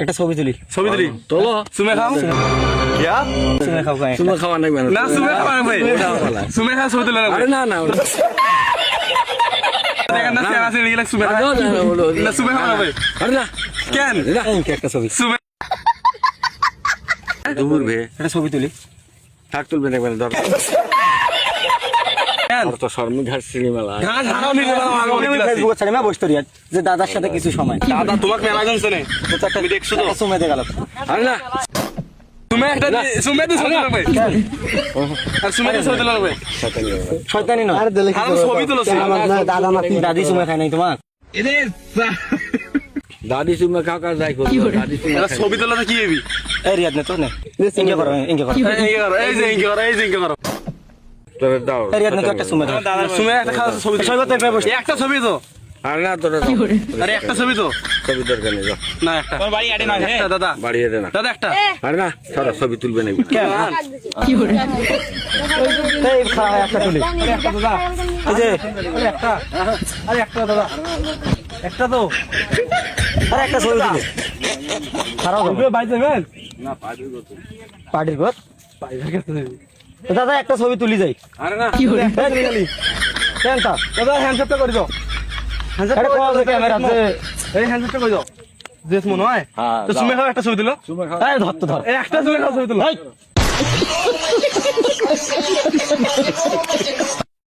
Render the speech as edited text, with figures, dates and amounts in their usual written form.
একটা ছবি তুলি তোলো সুমে খাও क्या সুমে খাও গায়ে सुमे खावा नहीं मैंने না সুমে খাও না ভাই সুমে খাও ছবি তুলে না अरे ना ना দেখেন না সেরা সেরা গেলে সুমে খাও না সুমে খাও না ভাই अरे ना কেন একটা ছবি সুমে दूर भे একটা ছবি তুলি থাক তুলবে না মানে দরকার কেন আর তো শর্মি ঘাট সিনেমালা ঘাস হারাও নিলে আমি ফেসবুকে ছাড়ি না বসতে রিয়া যে দাদার সাথে কিছু সময় দাদা তোমাকে মেলা জানছে না তুমি দেখছো তো সুমে দে গেল আরে না সুমে একটা সুমে তো ছবি তুলে ভাই আর সুমে তো ছবি তুলে ভাই শয়তানি নয় আরে দেখি ছবি তুলো দাদা না দাদি সুমে খায় নাই তোমার দাদি সুমে খাও কাজ যাই করো দাদি সুমে এরা ছবি তোলা তো কি হবি এই রিয়াদ নে তো নে ইনকে করো ইনকে করো এই যে ইনকে করো তোরে দাও এই রিয়াদ নে তো একটা সুমে দাও সুমে একটা খাওয়া ছবি ছবি তো বসে একটা ছবি তো আরে না তোরে দাও আরে একটা ছবি তো ছবি দরকার নেই যাও না একটা তোমার বাড়ি আড়ে না একটা দাদা বাড়িয়ে দে না দাদা একটা আরে না সারা ছবি তুলবে না কেন এই খাওয়া একটা তুলি একটা দাদা এই যে আরে একটা দাদা একটা তো আরে একটা ছবি তুলি খারাপ হবে ভাই যাবেন না পার্টির গত দাদা একটা ছবি তুলি যাই আরে না কেন তা দাদা হ্যান্ডশেকটা করে দাও হ্যান্ডশেকটা করে দাও ক্যামেরা আছে এই হ্যান্ডশেকটা করে দাও জেস মনে হয় হ্যাঁ, তো সুমে খাও একটা ছবি তুলো সুমে খাও। এই ধর তো ধর এই একটা সুমে খাও ছবি তুলো